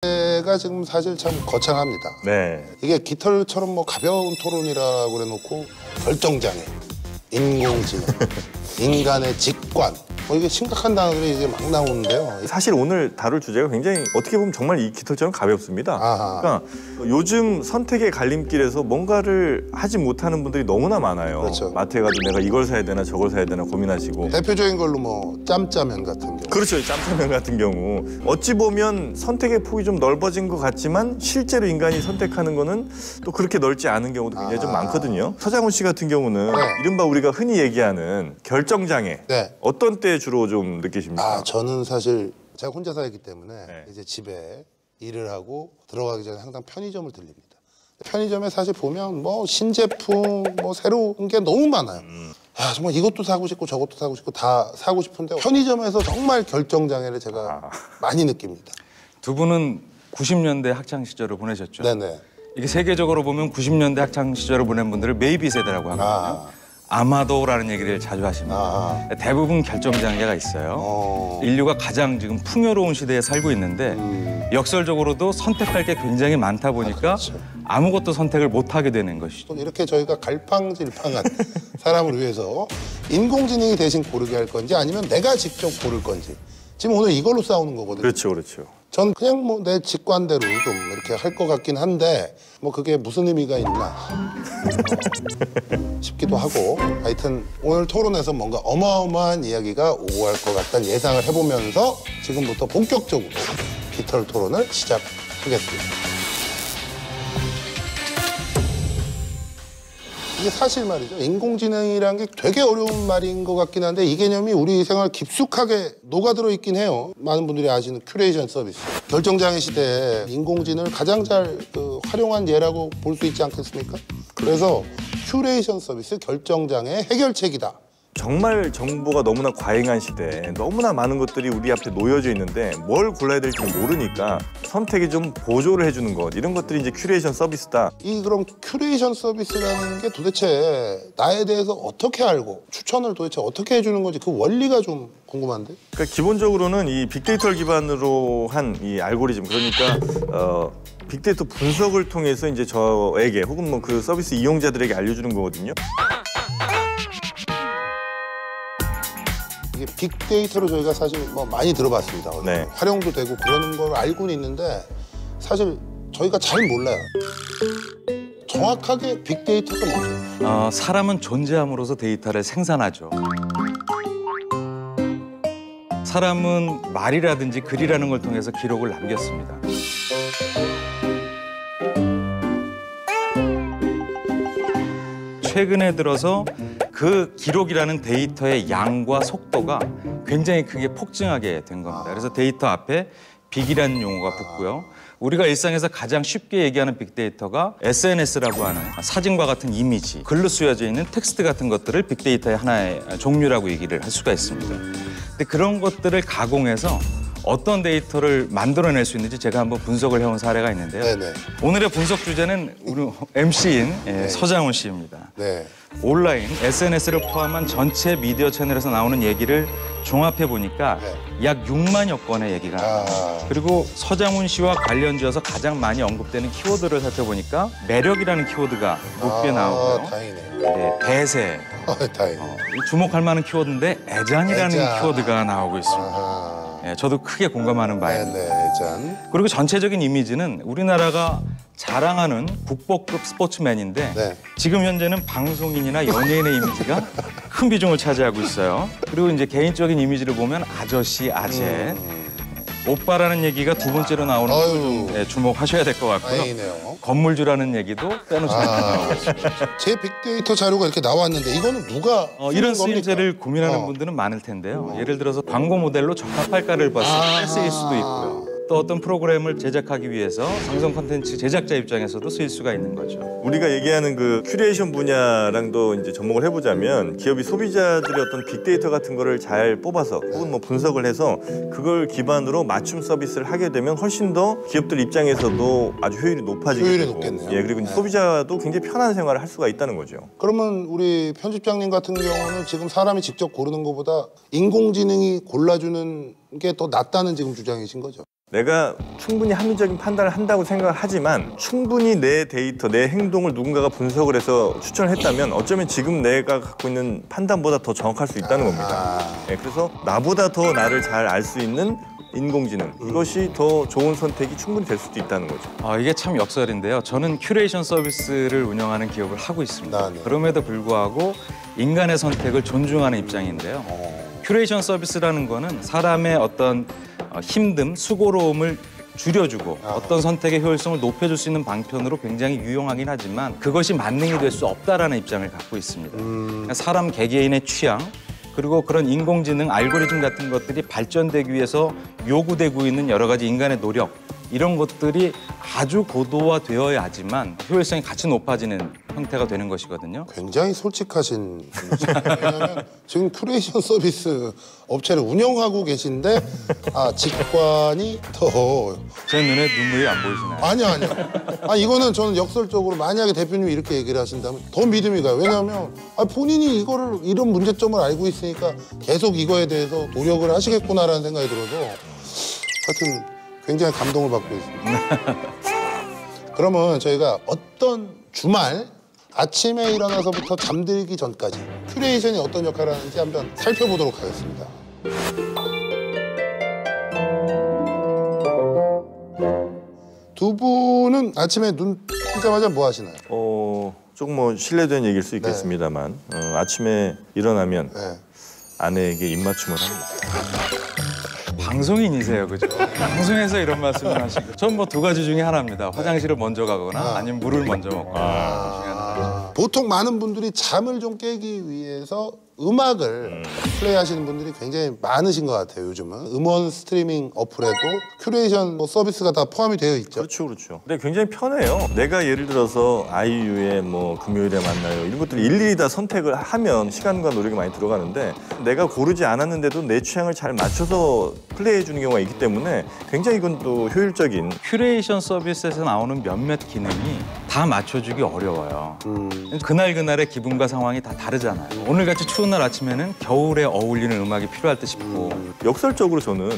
가 지금 사실 참 거창합니다. 네. 이게 깃털처럼 뭐 가벼운 토론이라고 그래놓고 결정장애, 인공지능, 인간의 직관 뭐 이게 심각한 단어들이 이제 막 나오는데요. 사실 오늘 다룰 주제가 굉장히 어떻게 보면 정말 이 깃털처럼 가볍습니다. 아하. 그러니까 요즘 선택의 갈림길에서 뭔가를 하지 못하는 분들이 너무나 많아요. 그렇죠. 마트에 가도 내가 이걸 사야 되나 저걸 사야 되나 고민하시고. 대표적인 걸로 뭐 짬짜면 같은 경우. 그렇죠. 짬짜면 같은 경우. 어찌 보면 선택의 폭이 좀 넓어진 것 같지만 실제로 인간이 선택하는 거는 또 그렇게 넓지 않은 경우도 굉장히 좀 많거든요. 서장훈 씨 같은 경우는 네. 이른바 우리가 흔히 얘기하는 결정장애. 네. 어떤 때 주로 좀 느끼십니까? 저는 사실 제가 혼자 살기 때문에 네. 이제 집에 일을 하고 들어가기 전에 항상 편의점을 들립니다. 편의점에 사실 보면 뭐 신제품, 뭐 새로운 게 너무 많아요. 정말 이것도 사고 싶고 저것도 사고 싶고 다 사고 싶은데 편의점에서 정말 결정장애를 제가 많이 느낍니다. 두 분은 90년대 학창 시절을 보내셨죠? 네네. 이게 세계적으로 보면 90년대 학창 시절을 보낸 분들을 메이비 세대라고 하거든요. 아마도라는 얘기를 자주 하십니다. 대부분 결정장애가 있어요. 인류가 가장 지금 풍요로운 시대에 살고 있는데 역설적으로도 선택할 게 굉장히 많다 보니까 그렇죠. 아무것도 선택을 못하게 되는 것이죠. 이렇게 저희가 갈팡질팡한 사람을 위해서 인공지능이 대신 고르게 할 건지 아니면 내가 직접 고를 건지 지금 오늘 이걸로 싸우는 거거든요. 그렇죠, 그렇죠. 전 그냥 뭐 내 직관대로 좀 이렇게 할 것 같긴 한데 뭐 그게 무슨 의미가 있나 싶기도 하고 하여튼 오늘 토론에서 뭔가 어마어마한 이야기가 오고 갈 것 같다는 예상을 해보면서 지금부터 본격적으로 깃털 토론을 시작하겠습니다. 이게 사실 말이죠. 인공지능이라는 게 되게 어려운 말인 것 같긴 한데 이 개념이 우리 생활 깊숙하게 녹아들어 있긴 해요. 많은 분들이 아시는 큐레이션 서비스. 결정장애 시대에 인공지능을 가장 잘 활용한 예라고 볼 수 있지 않겠습니까? 그래서 큐레이션 서비스 결정장애 해결책이다. 정말 정보가 너무나 과잉한 시대에 너무나 많은 것들이 우리 앞에 놓여져 있는데 뭘 골라야 될지 모르니까 선택에 좀 보조를 해주는 것 이런 것들이 이제 큐레이션 서비스다. 이 그럼 큐레이션 서비스라는 게 도대체 나에 대해서 어떻게 알고 추천을 도대체 어떻게 해주는 건지 그 원리가 좀 궁금한데? 그러니까 기본적으로는 이 빅데이터를 기반으로 한 이 알고리즘 그러니까 빅데이터 분석을 통해서 이제 저에게 혹은 뭐 그 서비스 이용자들에게 알려주는 거거든요. 이게 빅데이터로 저희가 사실 뭐 많이 들어봤습니다. 네. 활용도 되고 그러는 걸 알고는 있는데 사실 저희가 잘 몰라요. 정확하게 빅데이터가 뭐죠? 사람은 존재함으로써 데이터를 생산하죠. 사람은 말이라든지 글이라는 걸 통해서 기록을 남겼습니다. 최근에 들어서 그 기록이라는 데이터의 양과 속도가 굉장히 크게 폭증하게 된 겁니다. 그래서 데이터 앞에 빅이라는 용어가 붙고요. 우리가 일상에서 가장 쉽게 얘기하는 빅데이터가 SNS라고 하는 사진과 같은 이미지, 글로 쓰여져 있는 텍스트 같은 것들을 빅데이터의 하나의 종류라고 얘기를 할 수가 있습니다. 근데 그런 것들을 가공해서 어떤 데이터를 만들어낼 수 있는지 제가 한번 분석을 해온 사례가 있는데요. 네네. 오늘의 분석 주제는 우리 MC인 서장훈 씨입니다. 네. 온라인, SNS를 포함한 전체 미디어 채널에서 나오는 얘기를 종합해 보니까 약 6만여 건의 얘기가 나와요. 그리고 서장훈 씨와 관련지어서 가장 많이 언급되는 키워드를 살펴보니까 매력이라는 키워드가 높게 나오고요. 다행이네요. 네, 대세, 다행이네요. 주목할 만한 키워드인데 애잔이라는 애잔. 키워드가 나오고 있습니다. 아하. 저도 크게 공감하는 바입니다. 네네, 짠. 그리고 전체적인 이미지는 우리나라가 자랑하는 국보급 스포츠맨인데 네. 지금 현재는 방송인이나 연예인의 이미지가 큰 비중을 차지하고 있어요. 그리고 이제 개인적인 이미지를 보면 아저씨, 아재, 오빠라는 얘기가 두 번째로 나오는 거 좀 주목하셔야 될 것 같고요. 다행이네요. 건물주라는 얘기도 빼놓지 않고 있습니다. 제 빅데이터 자료가 이렇게 나왔는데 이거는 누가 이런 쓰는 겁니까? 쓰임새를 고민하는 분들은 많을 텐데요. 예를 들어서 광고 모델로 적합할까를 봤을 때 쓰일 수도 있고요. 또 어떤 프로그램을 제작하기 위해서 방송 콘텐츠 제작자 입장에서도 쓰일 수가 있는 거죠. 우리가 얘기하는 그 큐레이션 분야랑도 이제 접목을 해보자면 기업이 소비자들의 어떤 빅데이터 같은 거를 잘 뽑아서 혹은 뭐 분석을 해서 그걸 기반으로 맞춤 서비스를 하게 되면 훨씬 더 기업들 입장에서도 아주 효율이 높아지게 효율이 되고 높겠네요. 그리고 이제 소비자도 굉장히 편한 생활을 할 수가 있다는 거죠. 그러면 우리 편집장님 같은 경우는 지금 사람이 직접 고르는 것보다 인공지능이 골라주는 게 더 낫다는 지금 주장이신 거죠? 내가 충분히 합리적인 판단을 한다고 생각을 하지만 충분히 내 데이터, 내 행동을 누군가가 분석을 해서 추천을 했다면 어쩌면 지금 내가 갖고 있는 판단보다 더 정확할 수 있다는 겁니다. 네, 그래서 나보다 더 나를 잘 알 수 있는 인공지능, 이것이 더 좋은 선택이 충분히 될 수도 있다는 거죠. 이게 참 역설인데요. 저는 큐레이션 서비스를 운영하는 기업을 하고 있습니다. 네. 그럼에도 불구하고 인간의 선택을 존중하는 입장인데요. 큐레이션 서비스라는 거는 사람의 어떤 힘듦, 수고로움을 줄여주고 어떤 선택의 효율성을 높여줄 수 있는 방편으로 굉장히 유용하긴 하지만 그것이 만능이 될 수 없다라는 입장을 갖고 있습니다. 사람 개개인의 취향, 그리고 그런 인공지능 알고리즘 같은 것들이 발전되기 위해서 요구되고 있는 여러 가지 인간의 노력, 이런 것들이 아주 고도화되어야지만 효율성이 같이 높아지는 형태가 되는 것이거든요. 굉장히 솔직하신 분이죠. 왜냐하면 지금 큐레이션 서비스 업체를 운영하고 계신데 직관이 더 제 눈에 눈물이 안 보이시나요? 아니요. 이거는 저는 역설적으로 만약에 대표님이 이렇게 얘기를 하신다면 더 믿음이 가요. 왜냐하면 본인이 이거를 이런 문제점을 알고 있으니까 계속 이거에 대해서 노력을 하시겠구나라는 생각이 들어서 하여튼 굉장히 감동을 받고 있습니다. 그러면 저희가 어떤 주말 아침에 일어나서부터 잠들기 전까지 큐레이션이 어떤 역할을 하는지 한번 살펴보도록 하겠습니다. 두 분은 아침에 눈 뜨자마자 뭐 하시나요? 조금 뭐 실례된 얘기일 수 있겠습니다만 아침에 일어나면 아내에게 입맞춤을 합니다. 방송인이세요, 그죠? 방송에서 이런 말씀을 하시고. 전 뭐 두 가지 중에 하나입니다. 화장실을 먼저 가거나 아니면 물을 먼저 먹거나. 보통 많은 분들이 잠을 좀 깨기 위해서 음악을 플레이하시는 분들이 굉장히 많으신 것 같아요. 요즘은 음원 스트리밍 어플에도 큐레이션 서비스가 다 포함이 되어 있죠. 그렇죠. 근데 굉장히 편해요. 내가 예를 들어서 아이유의 뭐 금요일에 만나요 이런 것들 일일이 다 선택을 하면 시간과 노력이 많이 들어가는데 내가 고르지 않았는데도 내 취향을 잘 맞춰서 플레이해 주는 경우가 있기 때문에 굉장히 이건 또 효율적인. 큐레이션 서비스에서 나오는 몇몇 기능이 다 맞춰주기 어려워요. 그날그날의 기분과 상황이 다 다르잖아요. 오늘같이 추운 날 아침에는 겨울에 어울리는 음악이 필요할 때 싶고. 역설적으로 저는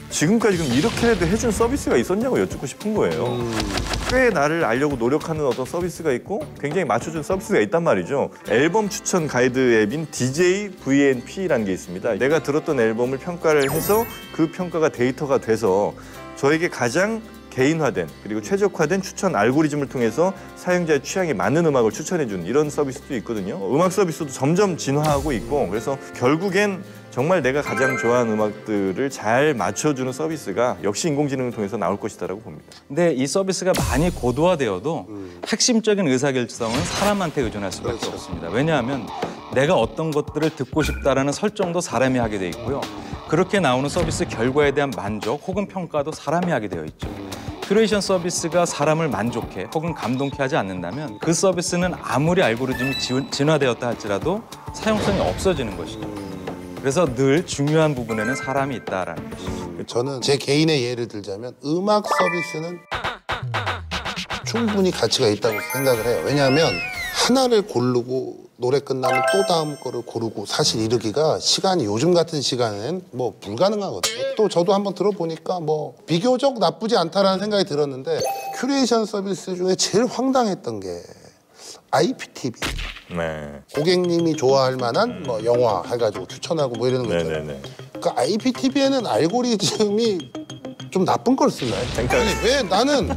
지금까지 그럼 이렇게라도 해준 서비스가 있었냐고 여쭙고 싶은 거예요. 꽤 나를 알려고 노력하는 어떤 서비스가 있고 굉장히 맞춰준 서비스가 있단 말이죠. 앨범 추천 가이드 앱인 DJ VNP라는 게 있습니다. 내가 들었던 앨범을 평가를 해서 그 평가가 데이터가 돼서 저에게 가장 개인화된 그리고 최적화된 추천 알고리즘을 통해서 사용자의 취향에 맞는 음악을 추천해주는 이런 서비스도 있거든요. 음악 서비스도 점점 진화하고 있고 그래서 결국엔 정말 내가 가장 좋아하는 음악들을 잘 맞춰주는 서비스가 역시 인공지능을 통해서 나올 것이다라고 봅니다. 근데 이 서비스가 많이 고도화되어도 핵심적인 의사결정은 사람한테 의존할 수밖에 없습니다. 왜냐하면 내가 어떤 것들을 듣고 싶다라는 설정도 사람이 하게 돼 있고요. 그렇게 나오는 서비스 결과에 대한 만족 혹은 평가도 사람이 하게 되어 있죠. 큐레이션 서비스가 사람을 만족해 혹은 감동케 하지 않는다면 그 서비스는 아무리 알고리즘이 진화되었다 할지라도 사용성이 없어지는 것이죠. 그래서 늘 중요한 부분에는 사람이 있다라는 것이죠. 저는 제 개인의 예를 들자면 음악 서비스는 충분히 가치가 있다고 생각을 해요. 왜냐하면 하나를 고르고 노래 끝나면 또 다음 거를 고르고 사실 이르기가 시간이 요즘 같은 시간엔 뭐 불가능하거든요. 또 저도 한번 들어보니까 뭐 비교적 나쁘지 않다라는 생각이 들었는데 큐레이션 서비스 중에 제일 황당했던 게 IPTV. 네. 고객님이 좋아할 만한 뭐 영화 해가지고 추천하고 뭐 이러는 거 있잖아요. 그러니까 IPTV에는 알고리즘이 좀 나쁜 걸 쓰나요? 그러니까 아니 왜 나는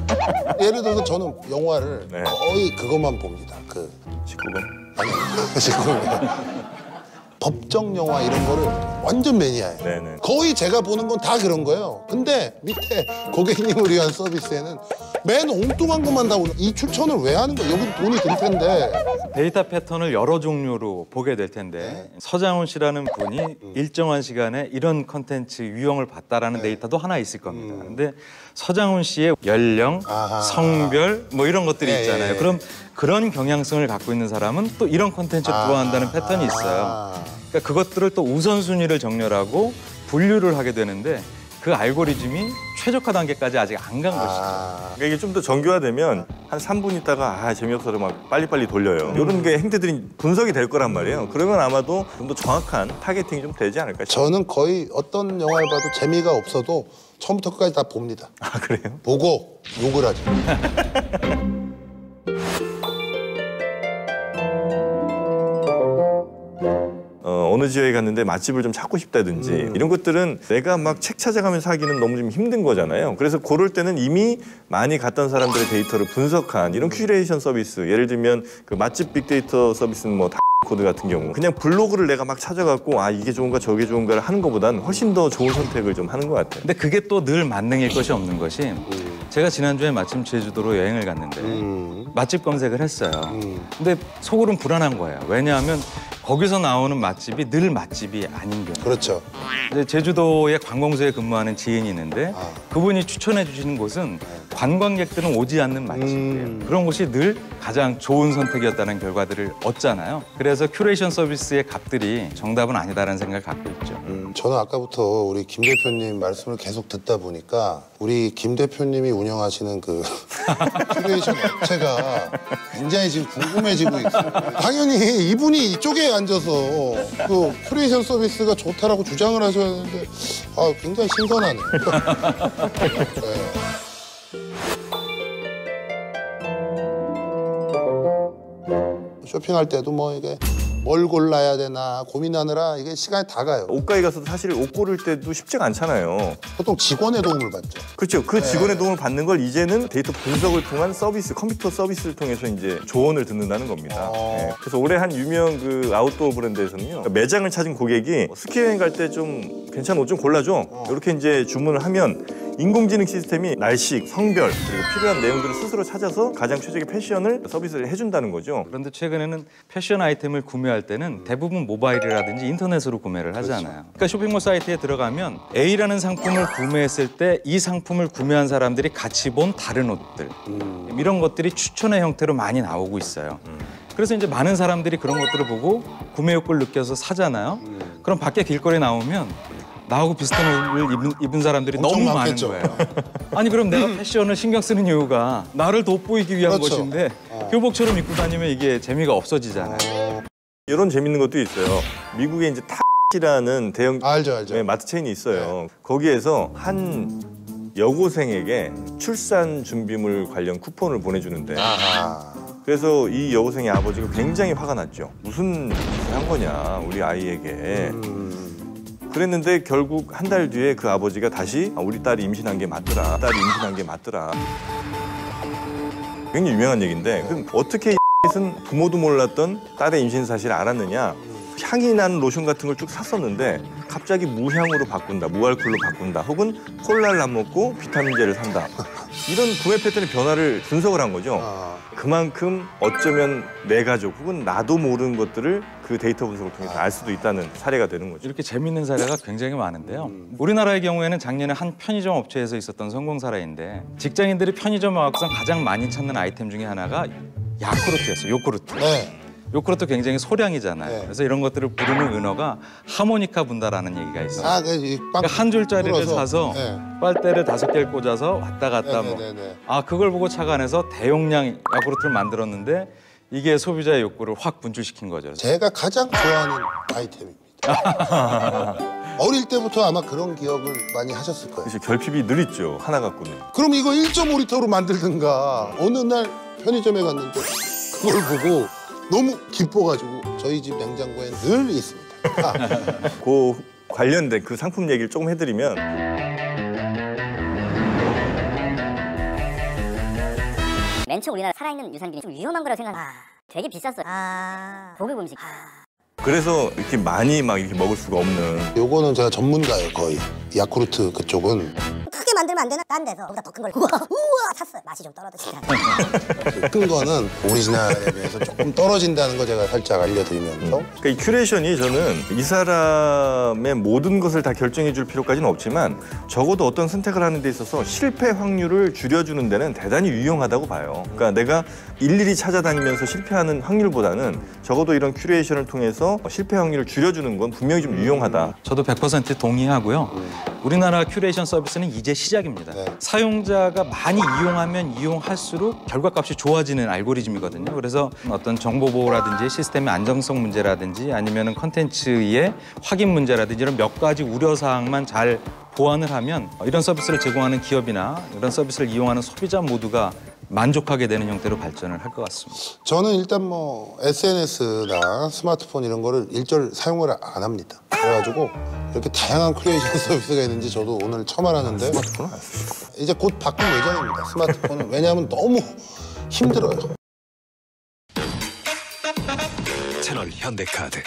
예를 들어서 저는 영화를 거의 그것만 봅니다. 그 19금? 아니 지금 법정 영화 이런 거를 완전 매니아예요. 네네. 거의 제가 보는 건 다 그런 거예요. 근데 밑에 고객님을 위한 서비스에는 맨 엉뚱한 것만 다 오는. 이 추천을 왜 하는 거예요? 여기 돈이 들 텐데. 데이터 패턴을 여러 종류로 보게 될 텐데 서장훈 씨라는 분이 일정한 시간에 이런 컨텐츠 유형을 봤다라는 데이터도 하나 있을 겁니다. 근데 서장훈 씨의 연령, 성별 뭐 이런 것들이 있잖아요. 그럼 그런 경향성을 갖고 있는 사람은 또 이런 컨텐츠를 좋아한다는 패턴이 있어요. 그러니까 그것들을 또 우선순위를 정렬하고 분류를 하게 되는데 그 알고리즘이 최적화 단계까지 아직 안 간 것이죠. 그러니까 이게 좀 더 정교화되면 한 3분 있다가 재미없어서 막 빨리빨리 돌려요. 이런 게 행태들이 분석이 될 거란 말이에요. 그러면 아마도 좀 더 정확한 타겟팅이 좀 되지 않을까 싶어요. 저는 거의 어떤 영화를 봐도 재미가 없어도 처음부터 끝까지 다 봅니다. 아, 그래요? 보고 욕을 하죠. 어느 지역에 갔는데 맛집을 좀 찾고 싶다든지 이런 것들은 내가 막 책 찾아가면서 하기는 너무 좀 힘든 거잖아요. 그래서 그럴 때는 이미 많이 갔던 사람들의 데이터를 분석한 이런 큐레이션 서비스, 예를 들면 그 맛집 빅데이터 서비스는 뭐 코드 같은 경우 그냥 블로그를 내가 막 찾아갖고 아 이게 좋은가 저게 좋은가를 하는 것보다는 훨씬 더 좋은 선택을 좀 하는 것 같아요. 근데 그게 또 늘 만능일 것이 없는 것이 제가 지난주에 마침 제주도로 여행을 갔는데 맛집 검색을 했어요. 근데 속으로는 불안한 거예요. 왜냐하면 거기서 나오는 맛집이 늘 맛집이 아닌 경우. 그렇죠. 이제 제주도의 관공서에 근무하는 지인이 있는데 그분이 추천해 주시는 곳은 관광객들은 오지 않는 맛집이에요. 그런 곳이 늘 가장 좋은 선택이었다는 결과들을 얻잖아요. 그래서 큐레이션 서비스의 값들이 정답은 아니다라는 생각을 갖고 있죠. 저는 아까부터 우리 김 대표님 말씀을 계속 듣다 보니까 우리 김 대표님이 운영하시는 그 큐레이션 업체가 굉장히 지금 궁금해지고 있어요. 당연히 이분이 이쪽에 앉아서 그 큐레이션 서비스가 좋다라고 주장을 하셔야 되는데 아, 굉장히 신선하네요. 네. 쇼핑할 때도 뭐 이게 뭘 골라야 되나 고민하느라 이게 시간이 다 가요. 옷가게 가서도 사실 옷 고를 때도 쉽지가 않잖아요. 보통 직원의 도움을 받죠. 그렇죠. 그 직원의 도움을 받는 걸 이제는 데이터 분석을 통한 서비스, 컴퓨터 서비스를 통해서 이제 조언을 듣는다는 겁니다. 네. 그래서 올해 한 유명 그 아웃도어 브랜드에서는요, 매장을 찾은 고객이 스키 여행 갈 때 좀 괜찮은 옷 좀 골라줘. 이렇게 이제 주문을 하면 인공지능 시스템이 날씨, 성별 그리고 필요한 내용들을 스스로 찾아서 가장 최적의 패션을 서비스를 해준다는 거죠. 그런데 최근에는 패션 아이템을 구매할 때는 대부분 모바일이라든지 인터넷으로 구매를 하잖아요. 그러니까 쇼핑몰 사이트에 들어가면 A라는 상품을 구매했을 때 이 상품을 구매한 사람들이 같이 본 다른 옷들 이런 것들이 추천의 형태로 많이 나오고 있어요. 그래서 이제 많은 사람들이 그런 것들을 보고 구매 욕구를 느껴서 사잖아요. 그럼 밖에 길거리에 나오면 나하고 비슷한 옷을 입은 사람들이 너무 많겠죠. 많은 거예요. 아니 그럼 내가 패션을 신경 쓰는 이유가 나를 돋보이기 위한 그렇죠. 것인데 교복처럼 입고 다니면 이게 재미가 없어지잖아요. 이런 재밌는 것도 있어요. 미국에 이제 탑이라는 대형 알죠. 네, 마트 체인이 있어요. 거기에서 한 여고생에게 출산 준비물 관련 쿠폰을 보내주는데 그래서 이 여고생의 아버지가 굉장히 화가 났죠. 무슨 짓을 한 거냐 우리 아이에게. 그랬는데 결국 한 달 뒤에 그 아버지가 다시 우리 딸이 임신한 게 맞더라. 굉장히 유명한 얘기인데 그럼 어떻게 은 부모도 몰랐던 딸의 임신 사실을 알았느냐. 향이 나는 로션 같은 걸 쭉 샀었는데 갑자기 무향으로 바꾼다, 무알콜로 바꾼다, 혹은 콜라를 안 먹고 비타민제를 산다. 이런 구매 패턴의 변화를 분석을 한 거죠. 그만큼 어쩌면 내 가족 혹은 나도 모르는 것들을 그 데이터 분석을 통해서 알 수도 있다는 사례가 되는 거죠. 이렇게 재밌는 사례가 굉장히 많은데요. 우리나라의 경우에는 작년에 한 편의점 업체에서 있었던 성공 사례인데 직장인들이 편의점 와서 가장 많이 찾는 아이템 중에 하나가 야쿠르트였어요. 요구르트. 네. 요구르트 굉장히 소량이잖아요. 네. 그래서 이런 것들을 부르는 은어가 하모니카 분다라는 얘기가 있어요. 빵 그러니까 한 줄짜리를 뚫어서. 사서 네. 빨대를 5개를 꽂아서 왔다 갔다 뭐. 아 그걸 보고 차관에서 대용량 야구르트를 만들었는데 이게 소비자의 욕구를 확 분출시킨 거죠. 제가 가장 좋아하는 아이템입니다. 어릴 때부터 아마 그런 기억을 많이 하셨을 거예요. 그래서 결핍이 늘 있죠. 하나 갖고는. 그럼 이거 1.5리터로 만들든가. 어느 날 편의점에 갔는데 그걸 보고 너무 기뻐가지고 저희 집 냉장고에 늘 있습니다. 그 관련된 그 상품 얘기를 조금 해드리면 맨 처음 우리나라 살아있는 유산균이 좀 위험한 거라고 생각해요. 되게 비쌌어요. 고급 음식. 그래서 이렇게 많이 막 이렇게 먹을 수가 없는. 요거는 제가 전문가예요, 거의. 야쿠르트 그쪽은. 크게 만들면 안 되나? 딴 데서 거기다 더 큰 걸 우와 샀어요. 맛이 좀 떨어지더라고요. 큰 거는 오리지널에 비해서 조금 떨어진다는 거 제가 살짝 알려드리면서. 그러니까 이 큐레이션이 저는 이 사람의 모든 것을 다 결정해 줄 필요까지는 없지만 적어도 어떤 선택을 하는 데 있어서 실패 확률을 줄여주는 데는 대단히 유용하다고 봐요. 그러니까 내가 일일이 찾아다니면서 실패하는 확률보다는 적어도 이런 큐레이션을 통해서 실패 확률을 줄여주는 건 분명히 좀 유용하다. 저도 100% 동의하고요. 우리나라 큐레이션 서비스는 이제 시작입니다. 네. 사용자가 많이 이용하면 이용할수록 결과값이 좋아지는 알고리즘이거든요. 그래서 어떤 정보 보호라든지 시스템의 안정성 문제라든지 아니면은 컨텐츠의 확인 문제라든지 이런 몇 가지 우려 사항만 잘 보완을 하면 이런 서비스를 제공하는 기업이나 이런 서비스를 이용하는 소비자 모두가 만족하게 되는 형태로 발전을 할 것 같습니다. 저는 일단 뭐 SNS나 스마트폰 이런 거를 일절 사용을 안 합니다. 그래가지고 이렇게 다양한 크리에이션 서비스가 있는지 저도 오늘 처음 알았는데 스마트폰은 안 쓰시죠? 이제 곧 바꿀 예정입니다. 스마트폰은. 왜냐하면 너무 힘들어요. 채널 현대카드